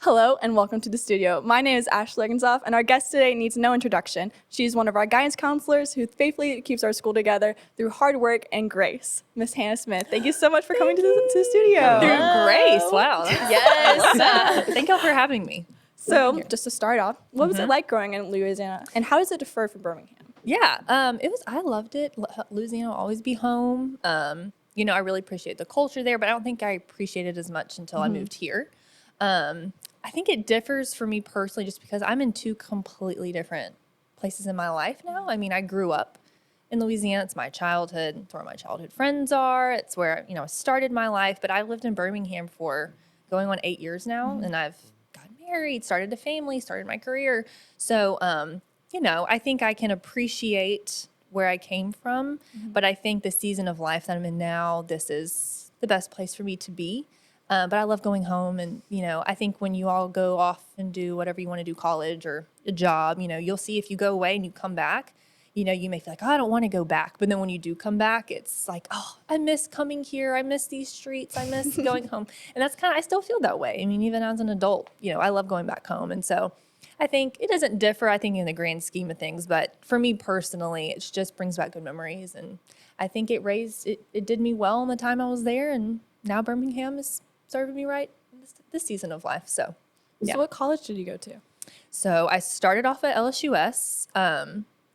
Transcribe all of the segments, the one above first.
Hello and welcome to the studio. My name is Ashley Legenzoff, and our guest today needs no introduction. She's one of our guidance counselors who faithfully keeps our school together through hard work and grace. Miss Hannah Smith, thank you so much for coming to the studio. Through grace. Wow. Yes. Thank y'all for having me. So, just to start off, what was it like growing in Louisiana, and how does it differ from Birmingham? Yeah, I loved it. Louisiana will always be home. I really appreciate the culture there, but I don't think I appreciated it as much until I moved here. I think it differs for me personally just because I'm in two completely different places in my life now. I mean, I grew up in Louisiana. It's my childhood. It's where my childhood friends are. It's where, I started my life. But I lived in Birmingham for going on 8 years now, and I've gotten married, started a family, started my career. So, I think I can appreciate where I came from, but I think the season of life that I'm in now, this is the best place for me to be. But I love going home, and, I think when you all go off and do whatever you want to do, college or a job, you'll see if you go away and you come back, you may feel like, oh, I don't want to go back. But then when you do come back, it's like, oh, I miss coming here. I miss these streets. I miss going home. And that's I still feel that way. I mean, even as an adult, I love going back home. And so I think it doesn't differ, I think, in the grand scheme of things. But for me personally, it just brings back good memories. And I think it did me well in the time I was there. And now Birmingham is serving me right in this season of life. So, yeah. So what college did you go to? So I started off at LSUS,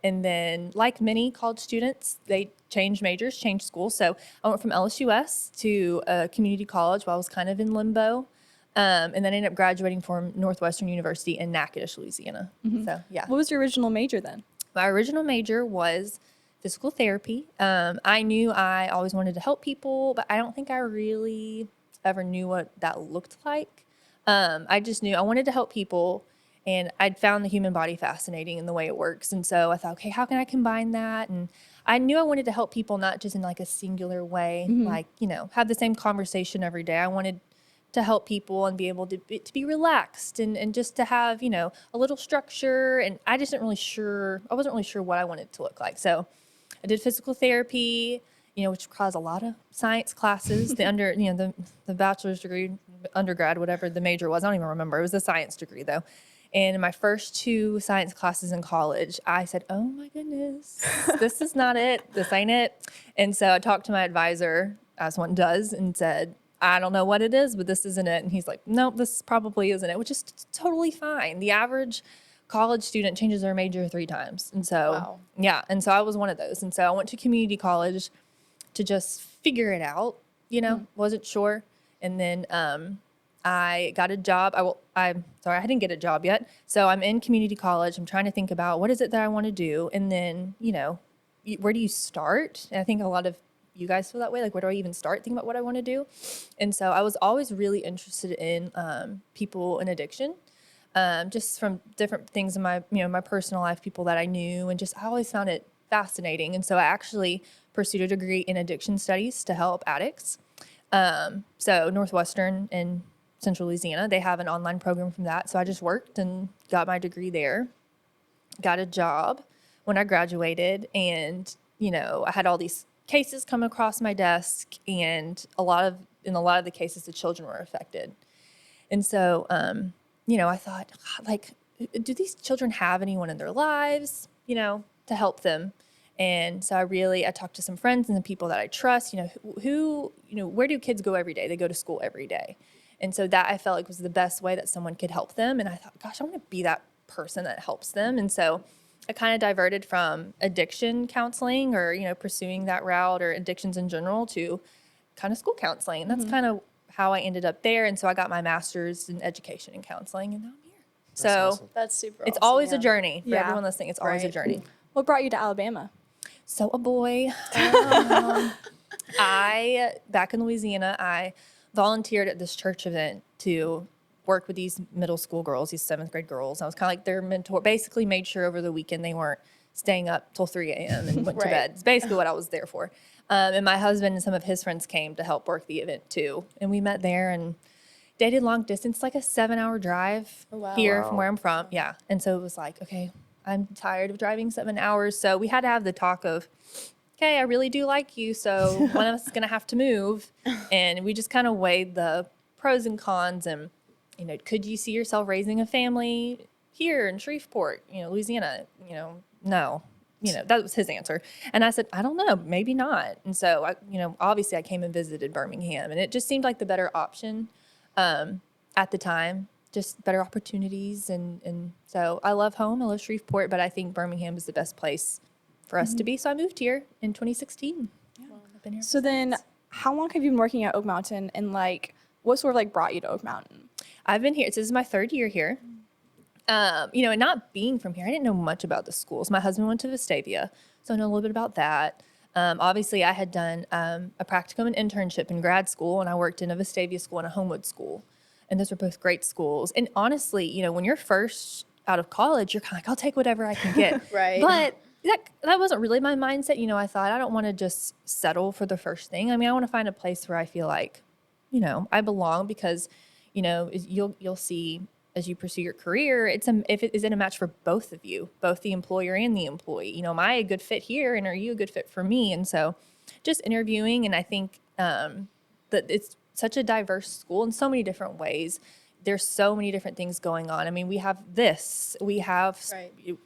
and then, like many college students, they changed majors, changed schools. So I went from LSUS to a community college while I was kind of in limbo, and then I ended up graduating from Northwestern University in Natchitoches, Louisiana. So, yeah. What was your original major then? My original major was physical therapy. I knew I always wanted to help people, but I don't think I really ever knew what that looked like. I just knew I wanted to help people, and I'd found the human body fascinating and the way it works. And so I thought, okay, how can I combine that? And I knew I wanted to help people, not just in like a singular way, like, have the same conversation every day. I wanted to help people and be able to be relaxed and just to have, a little structure. And I wasn't really sure what I wanted to look like. So I did physical therapy, which caused a lot of science classes. The bachelor's degree, undergrad, whatever the major was, I don't even remember. It was a science degree though. And in my first 2 science classes in college, I said, oh my goodness, this is not it. This ain't it. And so I talked to my advisor, as one does, and said, I don't know what it is, but this isn't it. And he's like, nope, this probably isn't it, which is totally fine. The average college student changes their major 3 times. And so, Wow. Yeah. And so I was one of those. And so I went to community college to just figure it out, wasn't sure. And then I got a job. I didn't get a job yet. So I'm in community college. I'm trying to think about what is it that I want to do. And then, where do you start? And I think a lot of you guys feel that way. Like, where do I even start thinking about what I want to do? And so I was always really interested in people in addiction, just from different things in my personal life, people that I knew, and I always found it fascinating. And so I actually pursued a degree in addiction studies to help addicts. So Northwestern in Central Louisiana, they have an online program from that. So I just worked and got my degree there, got a job when I graduated. And, I had all these cases come across my desk, and in a lot of the cases, the children were affected. And so, I thought, like, do these children have anyone in their lives, to help them? And so I talked to some friends and the people that I trust, where do kids go every day? They go to school every day. And so that I felt like was the best way that someone could help them. And I thought, gosh, I want to be that person that helps them. And so I kind of diverted from addiction counseling or, pursuing that route or addictions in general to kind of school counseling. And that's kind of how I ended up there. And so I got my master's in education and counseling, and now I'm here. Awesome. That's super It's awesome. always a journey for Yeah. everyone listening. It's always a journey. What brought you to Alabama? So a boy. Back in Louisiana, I volunteered at this church event to work with these middle school girls, these 7th grade girls. I was kind of like their mentor, basically made sure over the weekend they weren't staying up till 3 a.m. and went to bed. It's basically what I was there for. And my husband and some of his friends came to help work the event too. And we met there and dated long distance, like a 7-hour drive from where I'm from. Yeah. And so it was like, okay, I'm tired of driving 7 hours. So we had to have the talk of, okay, I really do like you, so one of us is going to have to move. And we just kind of weighed the pros and cons. And could you see yourself raising a family here in Shreveport, Louisiana? No. That was his answer. And I said, I don't know, maybe not. And so, obviously I came and visited Birmingham, and it just seemed like the better option at the time, just better opportunities. And so I love home, I love Shreveport, but I think Birmingham is the best place for us to be. So I moved here in 2016. Yeah. I've been here So then how long have you been working at Oak Mountain, and what sort of brought you to Oak Mountain? I've been here. This is my third year here. And not being from here, I didn't know much about the schools. My husband went to Vestavia, so I know a little bit about that. Obviously, I had done a practicum and internship in grad school, and I worked in a Vestavia school and a Homewood school. And those were both great schools. And honestly, when you're first out of college, you're kind of like, I'll take whatever I can get. Right. But that wasn't really my mindset. I thought I don't want to just settle for the first thing. I mean, I want to find a place where I feel like, I belong, because, you'll see as you pursue your career, is it a match for both of you, both the employer and the employee? Am I a good fit here, and are you a good fit for me? And so just interviewing, and I think that it's such a diverse school in so many different ways. There's so many different things going on. I mean, we have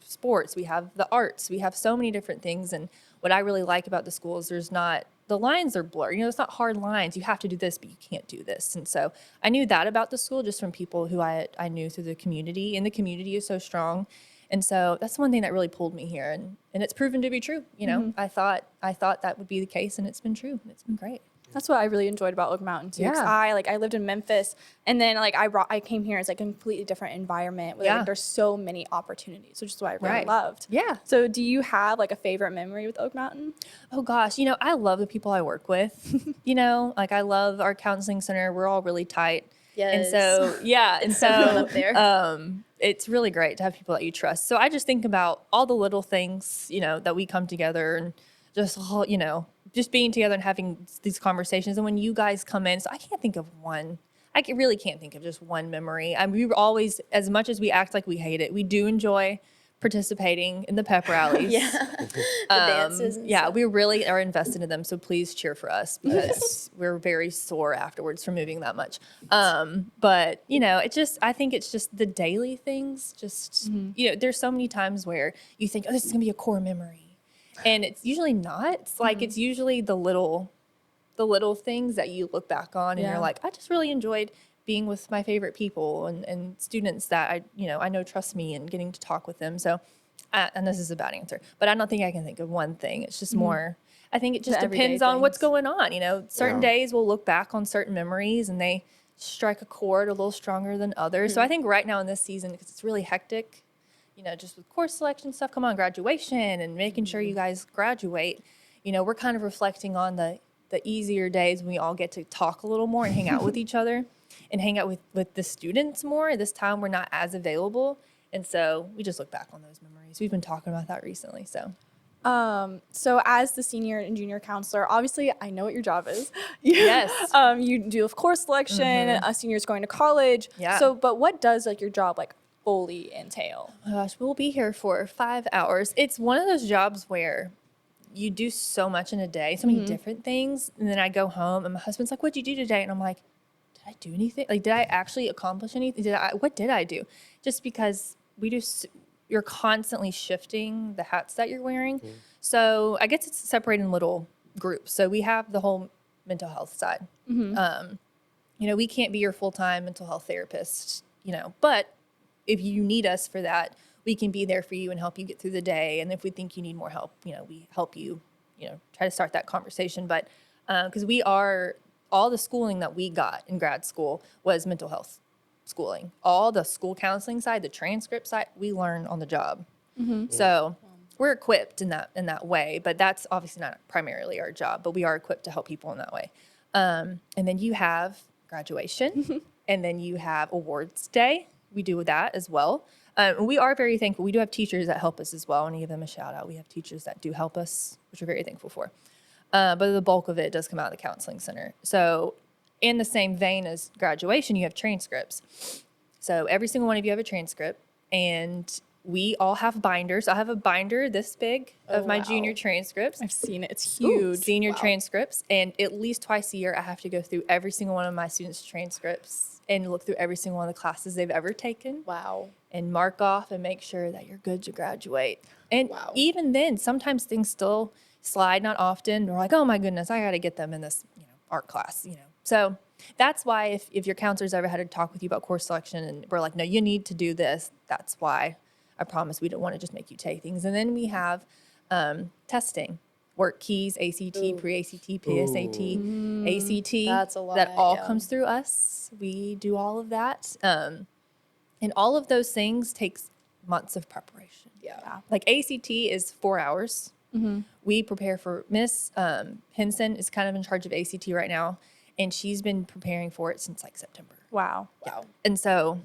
sports, we have the arts, we have so many different things. And what I really like about the school is the lines are blurred. It's not hard lines. You have to do this, but you can't do this. And so I knew that about the school just from people who I knew through the community, and the community is so strong. And so that's one thing that really pulled me here, and it's proven to be true. I thought that would be the case, and it's been true, and it's been great. That's what I really enjoyed about Oak Mountain too. 'Cause I lived in Memphis, and then I came here. It's a completely different environment where there's so many opportunities, which is what I really loved. Yeah. So do you have a favorite memory with Oak Mountain? Oh gosh, I love the people I work with. I love our counseling center. We're all really tight. Yes. And so So fun up there. it's really great to have people that you trust. So I just think about all the little things, that we come together, and just being together and having these conversations. And when you guys come in, so I can't think of one. Really can't think of just one memory. We were always, as much as we act like we hate it, we do enjoy participating in the pep rallies. The dances. And stuff. We really are invested in them. So please cheer for us, because we're very sore afterwards for moving that much. But I think it's just the daily things. Just there's so many times where you think, oh, this is gonna be a core memory. And it's usually not. It's it's usually the little things that you look back on, and you're like, I just really enjoyed being with my favorite people and students that I know trust me, and getting to talk with them. So, and this is a bad answer, but I don't think I can think of one thing. It's just more, I think it just depends on what's going on. Certain days we'll look back on certain memories, and they strike a chord a little stronger than others. So I think right now in this season, because it's really hectic, just with course selection stuff, graduation, and making sure you guys graduate, we're kind of reflecting on the easier days when we all get to talk a little more and hang out with each other, and hang out with the students more. This time we're not as available. And so we just look back on those memories. We've been talking about that recently. So as the senior and junior counselor, obviously I know what your job is. Yes. You do of course selection, seniors going to college. Yeah. So, but what does your job fully entail? Oh my gosh, we'll be here for 5 hours. It's one of those jobs where you do so much in a day, so many different things. And then I go home, and my husband's like, what'd you do today? And I'm like, did I do anything? Did I actually accomplish anything? What did I do? Just because you're constantly shifting the hats that you're wearing. So I guess it's separated in little groups. So we have the whole mental health side. We can't be your full-time mental health therapist, but if you need us for that, we can be there for you and help you get through the day. And if we think you need more help, we help you, try to start that conversation. But because all the schooling that we got in grad school was mental health schooling. All the school counseling side, the transcript side, we learn on the job. So we're equipped in that way, but that's obviously not primarily our job, but we are equipped to help people in that way. And then you have graduation, and then you have awards day. We do that as well. We are very thankful. We do have teachers that help us as well, and I give them a shout out. We have teachers that do help us, which we're very thankful for. But the bulk of it does come out of the counseling center. So in the same vein as graduation, you have transcripts. So every single one of you have a transcript, and we all have binders. I have a binder this big of my wow. junior transcripts. I've seen it. It's Ooh, huge. senior Wow. transcripts, and at least twice a year I have to go through every single one of my students' transcripts and look through every single one of the classes they've ever taken Wow. and mark off and make sure that you're good to graduate. And Wow. even then, sometimes things still slide, not often. We're like, oh my goodness, I got to get them in this, art class, So that's why if your counselor's ever had to talk with you about course selection and we're like, no, you need to do this, that's why I promise we don't want to just make you take things. And then we have testing, work keys, ACT, pre-ACT, PSAT, ACT. That's a lot, That all yeah. comes through us. We do all of that. And all of those things takes months of preparation. Yeah. Like ACT is 4 hours. We prepare for Miss Henson is kind of in charge of ACT right now, and she's been preparing for it since like September. Wow. Wow. And so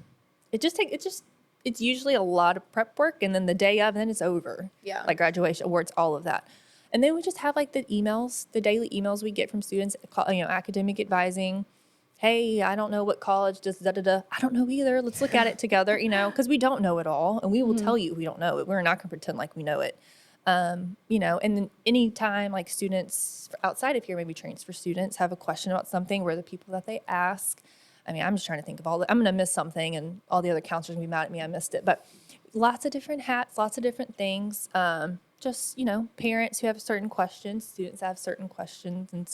it's usually a lot of prep work, and then the day of, then it's over. Yeah. Like graduation awards, all of that. And then we just have like the emails, the daily emails we get from students, academic advising. Hey, I don't know what college does, da-da-da. I don't know either. Let's look at it together, because we don't know it all. And we will tell you we don't know it. We're not going to pretend like we know it. And then anytime like students outside of here, maybe transfer students, have a question about something, we're the people that they ask. I mean, I'm just trying to think of I'm going to miss something and all the other counselors going to be mad at me I missed it. But lots of different hats, lots of different things. Just, parents who have certain questions, students have certain questions. And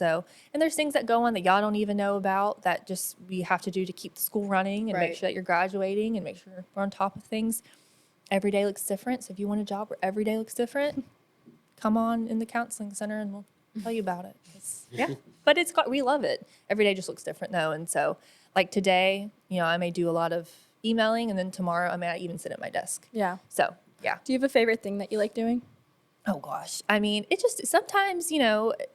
there's things that go on that y'all don't even know about that just we have to do to keep the school running and make Right. sure that you're graduating and make sure we're on top of things. Every day looks different. So if you want a job where every day looks different, come on in the counseling center and we'll tell you about it. But we love it. Every day just looks different though. And so like today, I may do a lot of emailing, and then tomorrow I may not even sit at my desk. Yeah. So yeah. Do you have a favorite thing that you like doing? Oh gosh. I mean, it just sometimes,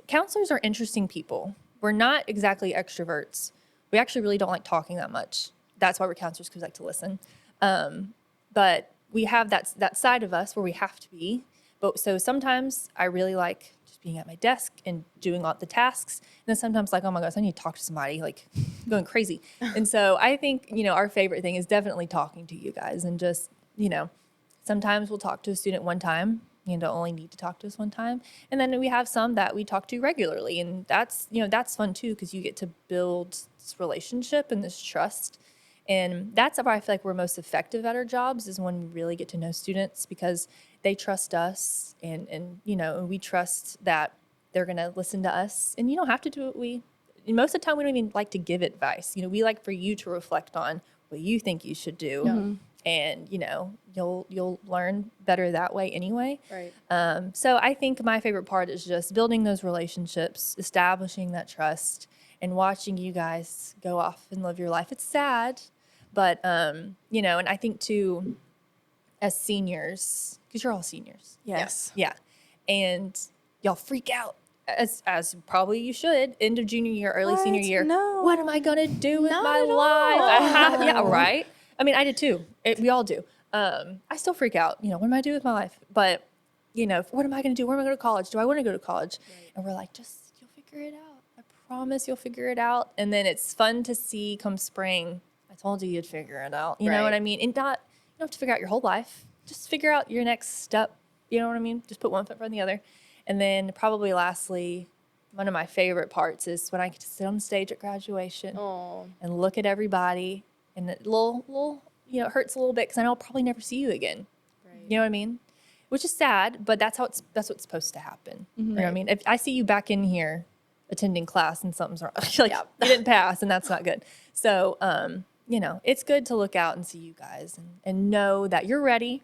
counselors are interesting people. We're not exactly extroverts. We actually really don't like talking that much. That's why we're counselors, because we like to listen. But we have that side of us where we have to be. But so sometimes I really like just being at my desk and doing all the tasks. And then sometimes like, oh my gosh, I need to talk to somebody, like going crazy. And so I think, our favorite thing is definitely talking to you guys and just, sometimes we'll talk to a student one time. You don't only need to talk to us one time. And then we have some that we talk to regularly. And that's fun too, because you get to build this relationship and this trust. And that's where I feel like we're most effective at our jobs, is when we really get to know students, because they trust us and we trust that they're going to listen to us. And you don't have to do it. Most of the time, we don't even like to give advice. We like for you to reflect on what you think you should do. Yeah. And, you'll learn better that way anyway. Right. So I think my favorite part is just building those relationships, establishing that trust, and watching you guys go off and live your life. It's sad, but, and I think too, as seniors, because you're all seniors. Yes. Yeah. And y'all freak out, as probably you should, end of junior year, early senior What? year. No. What am I going to do with Not my at life? all. Yeah, right? I mean, I did too. We all do. I still freak out. What am I doing with my life? But, what am I going to do? Where am I going to college? Do I want to go to college? Right. And we're like, you'll figure it out. I promise you'll figure it out. And then it's fun to see come spring. I told you you'd figure it out. You know what I mean? And you don't have to figure out your whole life. Just figure out your next step. You know what I mean? Just put one foot in front of the other. And then probably lastly, one of my favorite parts is when I get to sit on the stage at graduation and look at everybody. And it it hurts a little bit because I know I'll probably never see you again. Right. You know what I mean? Which is sad, but that's what's supposed to happen. You know what I mean? If I see you back in here attending class and something's wrong, you didn't pass, and that's not good. So, it's good to look out and see you guys and know that you're ready.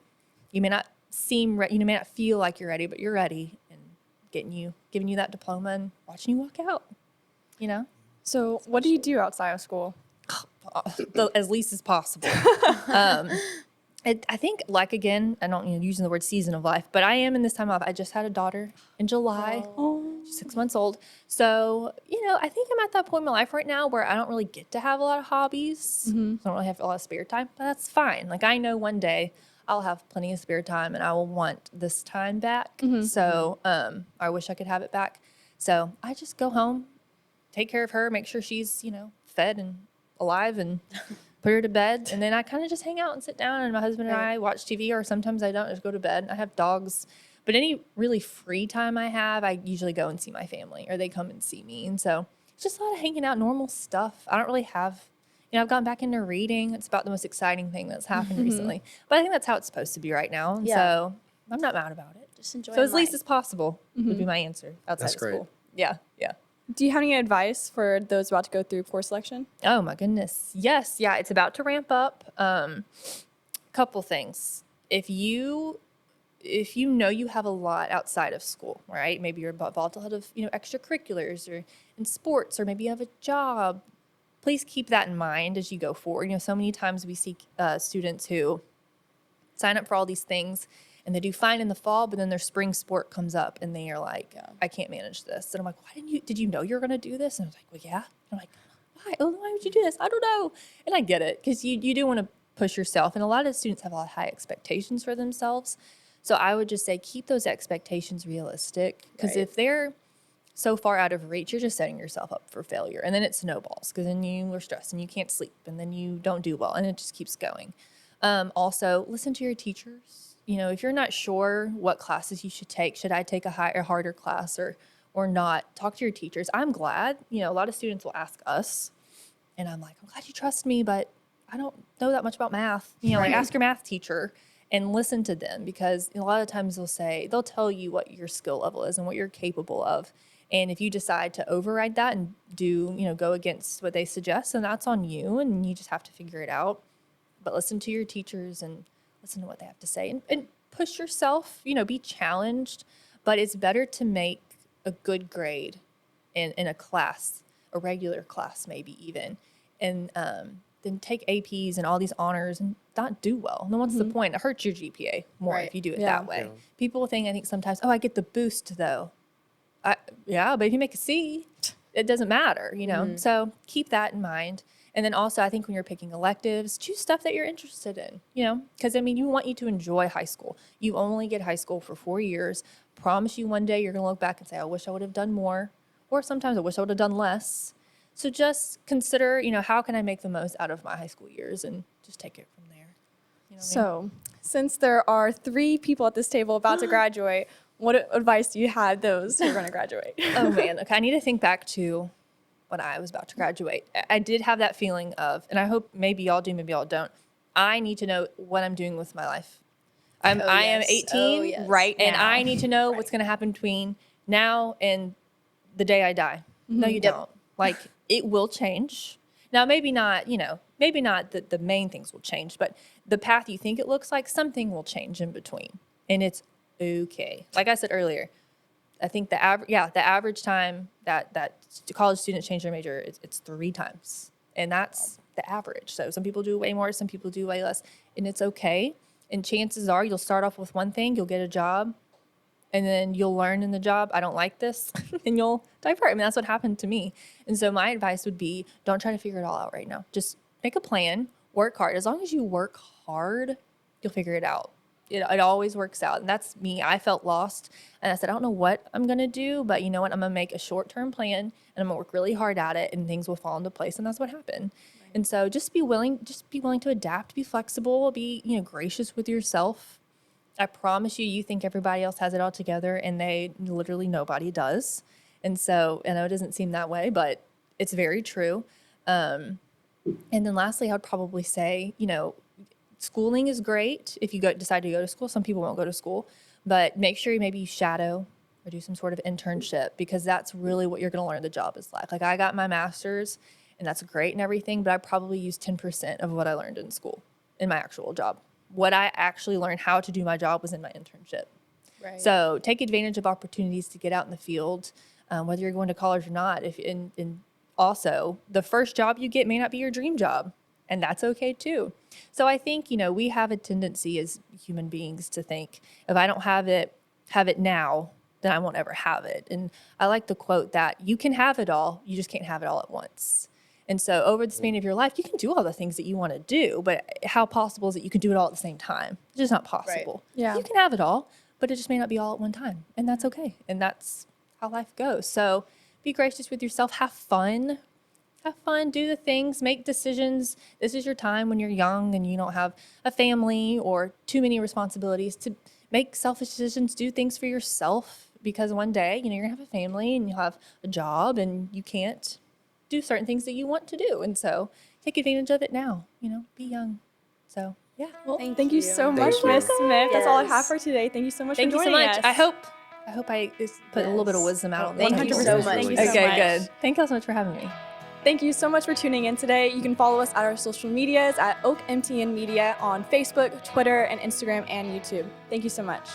You may not seem ready, you may not feel like you're ready, but you're ready, and giving you that diploma and watching you walk out. So what do you do outside of school? As least as possible. I think, like, again, I don't using the word season of life, but I am in this time off. I just had a daughter in July. She's 6 months old. So, I think I'm at that point in my life right now where I don't really get to have a lot of hobbies. I don't really have a lot of spare time, but that's fine. Like, I know one day I'll have plenty of spare time and I will want this time back. So I wish I could have it back. So I just go home, take care of her, make sure she's, fed and alive, and put her to bed, and then I kind of just hang out and sit down, and my husband and I watch TV, or sometimes I don't, just go to bed. I have dogs, but any really free time I have, I usually go and see my family, or they come and see me. And so it's just a lot of hanging out, normal stuff. I don't really have, I've gone back into reading. It's about the most exciting thing that's happened recently, but I think that's how it's supposed to be right now. And so I'm not mad about it. Just enjoy. So as least as possible would be my answer outside That's of great. school. Yeah, yeah. Do you have any advice for those about to go through course selection? Oh my goodness. Yes. Yeah. It's about to ramp up. Couple things. If you know you have a lot outside of school, right? Maybe you're involved in a lot of, extracurriculars or in sports, or maybe you have a job. Please keep that in mind as you go forward. So many times we see students who sign up for all these things and they do fine in the fall, but then their spring sport comes up and they are like, I can't manage this. And I'm like, did you know you were going to do this? And I was like, well, yeah. And I'm like, why? Oh, why would you do this? I don't know. And I get it, because you do want to push yourself. And a lot of students have a lot of high expectations for themselves. So I would just say, keep those expectations realistic, because if they're so far out of reach, you're just setting yourself up for failure. And then it snowballs, because then you are stressed and you can't sleep, and then you don't do well, and it just keeps going. Also, listen to your teachers. If you're not sure what classes you should I take a harder class or not, talk to your teachers. I'm glad, a lot of students will ask us, and I'm like, I'm glad you trust me, but I don't know that much about math. Like, ask your math teacher and listen to them, because a lot of times they'll tell you what your skill level is and what you're capable of. And if you decide to override that and go against what they suggest, then that's on you, and you just have to figure it out. But listen to your teachers and listen to what they have to say, and push yourself, be challenged. But it's better to make a good grade in a class, a regular class maybe even, and then take APs and all these honors and not do well. No, what's the point? It hurts your GPA more if you do it that way. Yeah. People think, I think sometimes, I get the boost though. Yeah, but if you make a C, it doesn't matter, So keep that in mind. And then also, I think when you're picking electives, choose stuff that you're interested in, because you want you to enjoy high school. You only get high school for 4 years. Promise you one day you're going to look back and say, I wish I would have done more, or sometimes I wish I would have done less. So just consider, how can I make the most out of my high school years, and just take it from there. So, since there are 3 people at this table about to graduate, what advice do you have those who are going to graduate? Oh man, okay. I need to think back to when I was about to graduate. I did have that feeling of, and I hope maybe y'all do, maybe y'all don't, I need to know what I'm doing with my life. I am 18 right now. and I need to know what's going to happen between now and the day I die. No, you don't. Like, it will change. Now, maybe not, maybe not the main things will change, but the path you think it looks like, something will change in between. And it's okay. Like I said earlier, I think the average time that college students change their major, it's 3 times. And that's the average. So some people do way more, some people do way less, and it's okay. And chances are you'll start off with one thing, you'll get a job, and then you'll learn in the job, I don't like this, and you'll divert. That's what happened to me. And so my advice would be, don't try to figure it all out right now. Just make a plan, work hard. As long as you work hard, you'll figure it out. It always works out. And that's me. I felt lost. And I said, I don't know what I'm going to do, but you know what? I'm going to make a short-term plan, and I'm going to work really hard at it, and things will fall into place. And that's what happened. Right. And so just be willing to adapt, be flexible, be, gracious with yourself. I promise you think everybody else has it all together, and literally nobody does. And so, I know it doesn't seem that way, but it's very true. And then lastly, I would probably say, schooling is great if you decide to go to school. Some people won't go to school, but make sure you shadow or do some sort of internship, because that's really what you're going to learn the job is like. Like, I got my master's, and that's great and everything, but I probably used 10% of what I learned in school in my actual job. What I actually learned how to do my job was in my internship. Right. So take advantage of opportunities to get out in the field, whether you're going to college or not. And also, the first job you get may not be your dream job, and that's okay too. So I think, we have a tendency as human beings to think, if I don't have it now, then I won't ever have it. And I like the quote that you can have it all, you just can't have it all at once. And so over the span of your life, you can do all the things that you want to do, but how possible is it you can do it all at the same time? It's just not possible. Right. Yeah. You can have it all, but it just may not be all at one time. And that's okay. And that's how life goes. So be gracious with yourself. Have fun. have fun, do the things, make decisions. This is your time when you're young and you don't have a family or too many responsibilities to make selfish decisions, do things for yourself, because one day, you're gonna have a family and you'll have a job and you can't do certain things that you want to do. And so take advantage of it now, be young. So yeah. Well, thank you so much, you. Miss Smith. That's all I have Yes. for today. Thank you so much Thank for you so joining much. us. I hope I just put a little bit of Yes. wisdom out on Thank the you table. so much. Thank you so Okay, much. good. Thank you all so much for having me. Thank you so much for tuning in today. You can follow us at our social medias at Oak MTN Media on Facebook, Twitter, and Instagram and YouTube. Thank you so much.